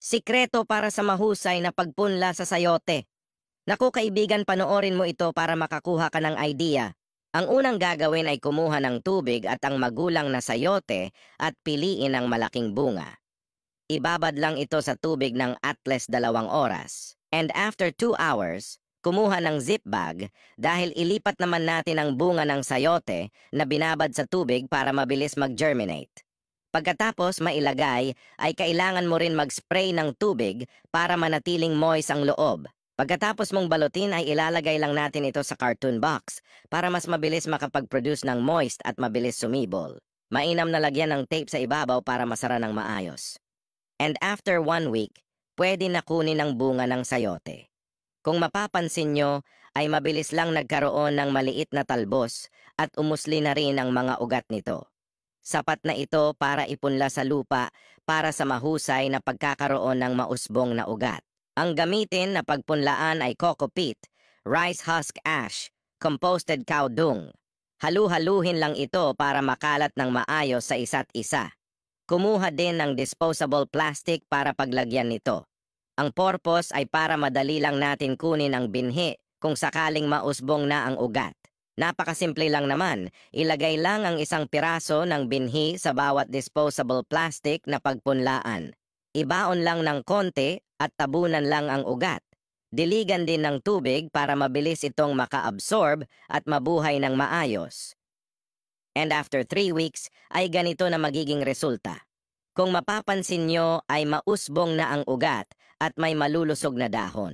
Sikreto para sa mahusay na pagpunla sa sayote. Naku kaibigan, panoorin mo ito para makakuha ka ng idea. Ang unang gagawin ay kumuha ng tubig at ang magulang na sayote at piliin ang malaking bunga. Ibabad lang ito sa tubig ng at least 2 oras. And after 2 hours, kumuha ng zip bag dahil ilipat naman natin ang bunga ng sayote na binabad sa tubig para mabilis mag-germinate. Pagkatapos mailagay, ay kailangan mo rin mag-spray ng tubig para manatiling moist ang loob. Pagkatapos mong balutin ay ilalagay lang natin ito sa cartoon box para mas mabilis makapag-produce ng moist at mabilis sumibol. Mainam na lagyan ng tape sa ibabaw para masara ng maayos. And after 1 week, pwede na kunin ang bunga ng sayote. Kung mapapansin nyo, ay mabilis lang nagkaroon ng maliit na talbos at umusli na rin ang mga ugat nito. Sapat na ito para ipunla sa lupa para sa mahusay na pagkakaroon ng mausbong na ugat. Ang gamitin na pagpunlaan ay coco peat, rice husk ash, composted cow dung. Halu-haluhin lang ito para makalat ng maayos sa isa't isa. Kumuha din ng disposable plastic para paglagyan nito. Ang purpose ay para madali lang natin kunin ang binhi kung sakaling mausbong na ang ugat. Napakasimple lang naman, ilagay lang ang isang piraso ng binhi sa bawat disposable plastic na pagpunlaan. Ibaon lang ng konti at tabunan lang ang ugat. Diligan din ng tubig para mabilis itong maka-absorb at mabuhay ng maayos. And after 3 weeks ay ganito na magiging resulta. Kung mapapansin nyo ay mausbong na ang ugat at may malulusog na dahon.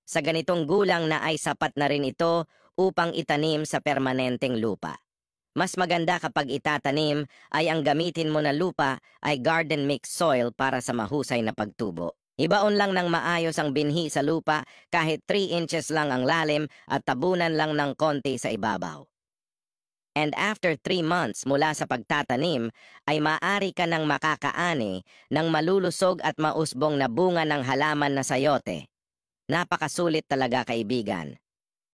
Sa ganitong gulang na ay sapat na rin ito upang itanim sa permanenteng lupa. Mas maganda kapag itatanim ay ang gamitin mo na lupa ay garden mix soil para sa mahusay na pagtubo. Ibaon lang ng maayos ang binhi sa lupa kahit 3 inches lang ang lalim at tabunan lang ng konti sa ibabaw. And after 3 months mula sa pagtatanim ay maaari ka nang makakaani ng malulusog at mausbong na bunga ng halaman na sayote. Napakasulit talaga kaibigan.